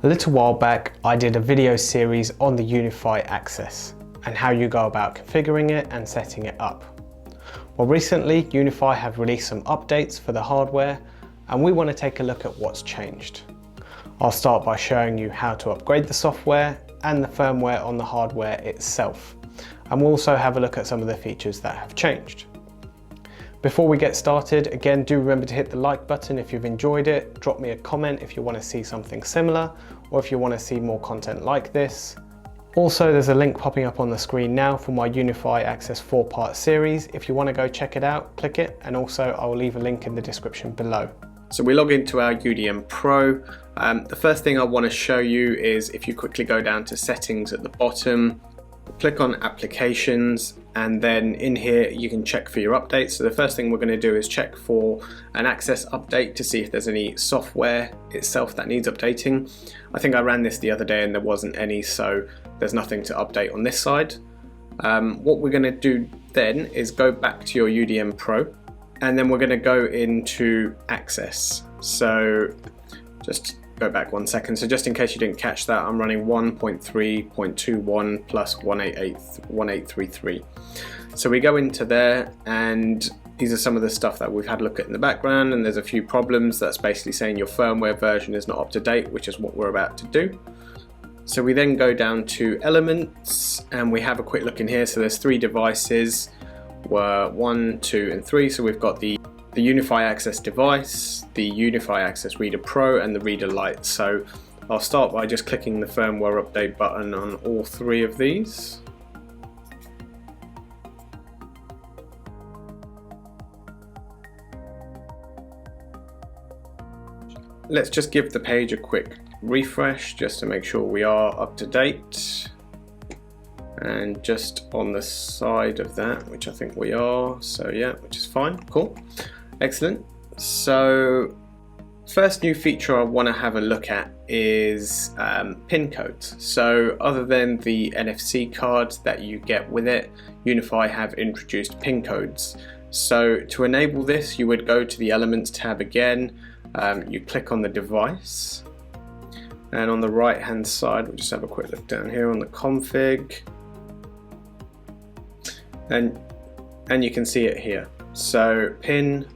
A little while back, I did a video series on the UniFi Access and how you go about configuring it and setting it up. Well, recently, UniFi have released some updates for the hardware, and we want to take a look at what's changed. I'll start by showing you how to upgrade the software and the firmware on the hardware itself. And we'll also have a look at some of the features that have changed. Before we get started, again, do remember to hit the like button if you've enjoyed it. Drop me a comment if you want to see something similar, or if you want to see more content like this. Also, there's a link popping up on the screen now for my UniFi Access 4-part series. If you want to go check it out, click it, and also I will leave a link in the description below. So we log into our UDM Pro. The first thing I want to show you is if you quickly go down to settings at the bottom, click on applications, and then in here you can check for your updates. So the first thing we're going to do is check for an access update to see if there's any software itself that needs updating. I think I ran this the other day and there wasn't any, so there's nothing to update on this side. What we're going to do then is go back to your UDM Pro, and then we're going to go into access. So just go back 1 second. So just in case you didn't catch that, I'm running 1.3.21 plus 1833. So we go into there, and these are some of the stuff that we've had a look at in the background, and there's a few problems. That's basically saying your firmware version is not up to date, which is what we're about to do. So we then go down to elements, and we have a quick look in here. So there's 3 devices, 1, 2 and 3. So we've got the UniFi Access device, the UniFi Access Reader Pro, and the Reader Lite. So I'll start by just clicking the firmware update button on all 3 of these. Let's just give the page a quick refresh just to make sure we are up to date. And just on the side of that, which I think we are, so yeah, which is fine, cool, excellent. So first new feature I want to have a look at is pin codes. So other than the NFC cards that you get with it, UniFi have introduced pin codes. So to enable this, you would go to the Elements tab again, you click on the device, and on the right hand side, we'll just have a quick look down here on the config. And you can see it here. So pin,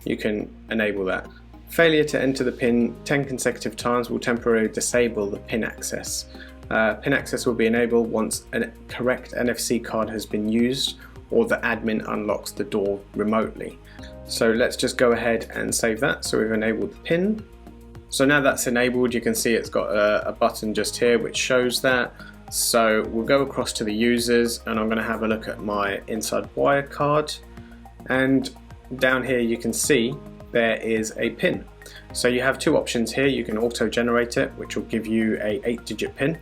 you can enable that. Failure to enter the pin 10 consecutive times will temporarily disable the pin access. Pin access will be enabled once a correct NFC card has been used or the admin unlocks the door remotely. So let's just go ahead and save that. So we've enabled the pin. So now that's enabled, you can see it's got a button just here which shows that. So we'll go across to the users, and I'm going to have a look at my inside wire card, and down here you can see there is a pin. So you have 2 options here. You can auto generate it, which will give you a 8-digit pin,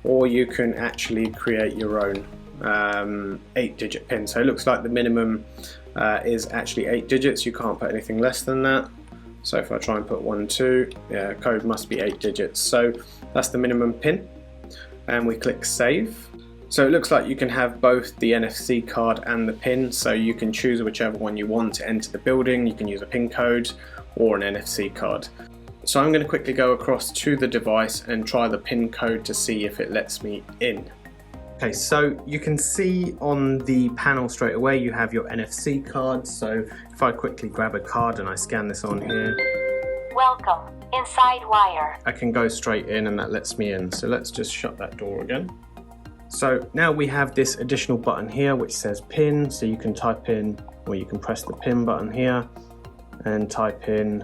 or you can actually create your own 8-digit pin. So it looks like the minimum is actually 8 digits. You can't put anything less than that. So if I try and put 1, 2, yeah, code must be 8 digits. So that's the minimum pin. And we click save. So it looks like you can have both the NFC card and the pin, so you can choose whichever one you want to enter the building. You can use a pin code or an NFC card. So I'm going to quickly go across to the device and try the pin code to see if it lets me in. Okay, so you can see on the panel straight away you have your NFC card. So if I quickly grab a card and I scan this on here, welcome inside wire, I can go straight in, and that lets me in. So let's just shut that door again. So now we have this additional button here which says pin, so you can type in, or you can press the pin button here and type in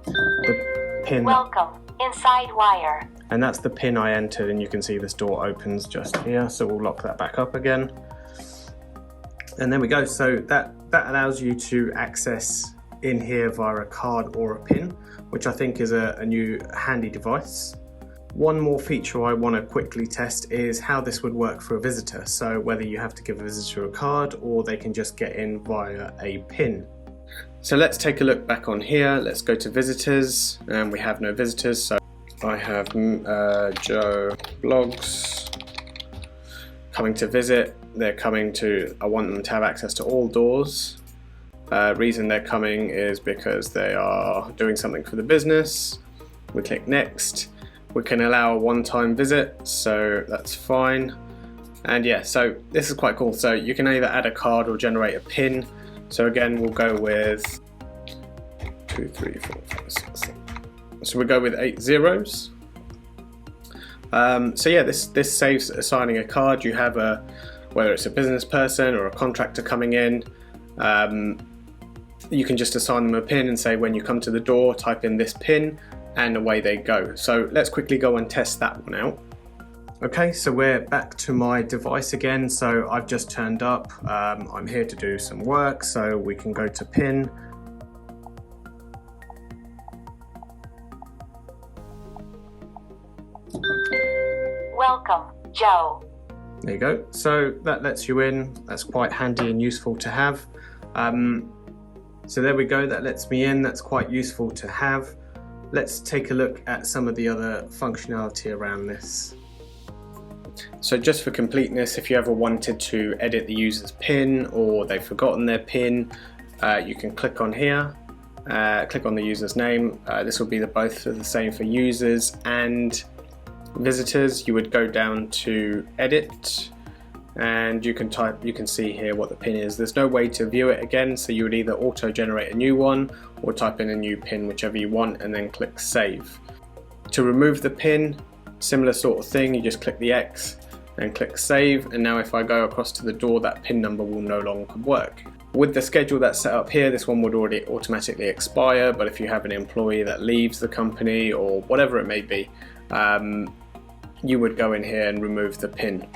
the pin. welcome inside wire, And that's the pin I entered, and you can see this door opens just here, so we'll lock that back up again. And there we go. So that allows you to access in here via a card or a pin, which I think is a new handy device. One more feature I want to quickly test is how this would work for a visitor. So whether you have to give a visitor a card or they can just get in via a pin. So let's take a look back on here. Let's go to visitors, and we have no visitors. So I have Joe Blogs coming to visit. They're coming to, I want them to have access to all doors. Reason they're coming is because they are doing something for the business. We click next. We can allow a one-time visit, so that's fine. And yeah, so this is quite cool. So you can either add a card or generate a pin. So again, we'll go with 2, 3, 4, 5, 6, 7. So we go with 8 zeros. So yeah, this saves assigning a card. You have whether it's a business person or a contractor coming in, you can just assign them a pin and say when you come to the door, type in this pin, and away they go. So let's quickly go and test that one out. Okay, so we're back to my device again. So I've just turned up. I'm here to do some work, so we can go to pin. Welcome, Joe. There you go. So that lets you in. That's quite handy and useful to have. So there we go. That lets me in. That's quite useful to have. Let's take a look at some of the other functionality around this. So just for completeness, if you ever wanted to edit the user's PIN or they've forgotten their PIN, you can click on here, click on the user's name. This will be both the same for users and visitors. You would go down to edit and you can see here what the PIN is. There's no way to view it again, so you would either auto generate a new one or type in a new PIN, whichever you want, and then click save. To remove the PIN, similar sort of thing, you just click the X and click save, and now if I go across to the door, that PIN number will no longer work. With the schedule that's set up here, this one would already automatically expire, but if you have an employee that leaves the company or whatever it may be, you would go in here and remove the PIN.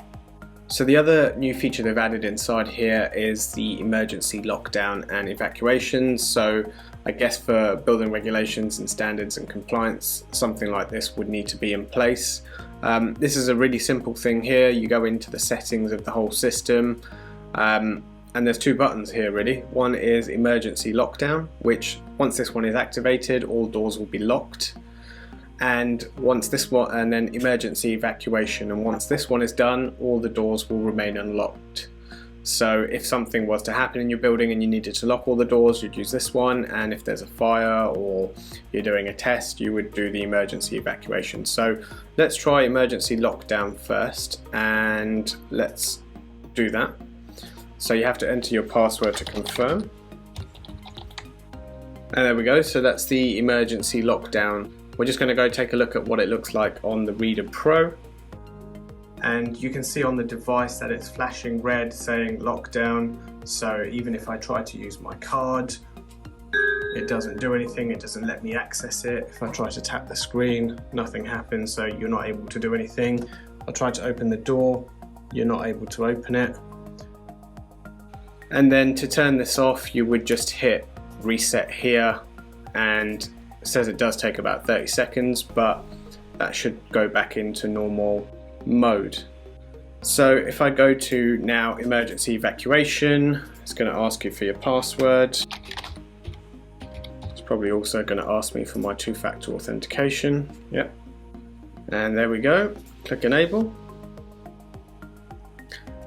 So the other new feature they've added inside here is the emergency lockdown and evacuations. So I guess for building regulations and standards and compliance, something like this would need to be in place. This is a really simple thing here. You go into the settings of the whole system, and there's two buttons here really. One is emergency lockdown, which once this one is activated, all doors will be locked. And once this one, and then emergency evacuation, and once this one is done, all the doors will remain unlocked. So if something was to happen in your building and you needed to lock all the doors, you'd use this one, and if there's a fire or you're doing a test, you would do the emergency evacuation. So let's try emergency lockdown first, and let's do that. So you have to enter your password to confirm. And there we go, so that's the emergency lockdown. We're just going to go take a look at what it looks like on the Reader Pro. And you can see on the device that it's flashing red saying lockdown. So even if I try to use my card, it doesn't do anything. It doesn't let me access it. If I try to tap the screen, nothing happens. So you're not able to do anything. I try to open the door, you're not able to open it. And then to turn this off, you would just hit reset here, and it says it does take about 30 seconds, but that should go back into normal mode. So if I go to now emergency evacuation, it's going to ask you for your password. It's probably also going to ask me for my two-factor authentication. Yep. And there we go. Click enable.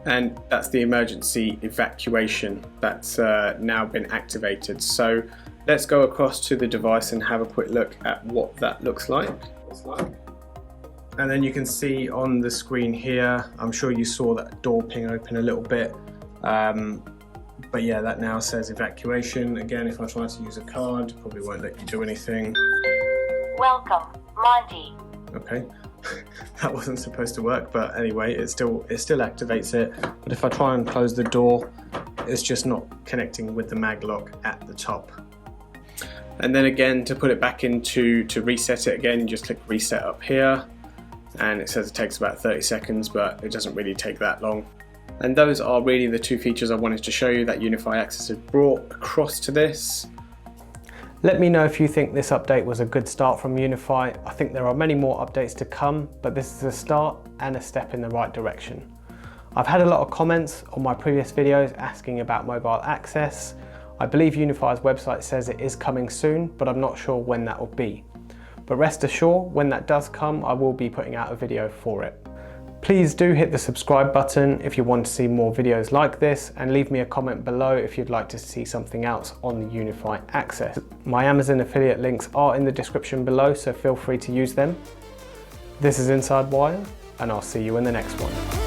And that's the emergency evacuation that's now been activated. So let's go across to the device and have a quick look at what that looks like. And then you can see on the screen here, I'm sure you saw that door ping open a little bit. But yeah, that now says evacuation. Again, if I try to use a card, probably won't let you do anything. Welcome, Monty. Okay, that wasn't supposed to work, but anyway, it still activates it. But if I try and close the door, it's just not connecting with the mag lock at the top. And then again, to put it back into, to reset it again, you just click reset up here, and it says it takes about 30 seconds, but it doesn't really take that long. And those are really the two features I wanted to show you that UniFi Access has brought across to this. Let me know if you think this update was a good start from UniFi. I think there are many more updates to come, but this is a start and a step in the right direction. I've had a lot of comments on my previous videos asking about mobile access. I believe UniFi's website says it is coming soon, but I'm not sure when that will be. But rest assured, when that does come, I will be putting out a video for it. Please do hit the subscribe button if you want to see more videos like this, and leave me a comment below if you'd like to see something else on the UniFi Access. My Amazon affiliate links are in the description below, so feel free to use them. This is Inside Wire, and I'll see you in the next one.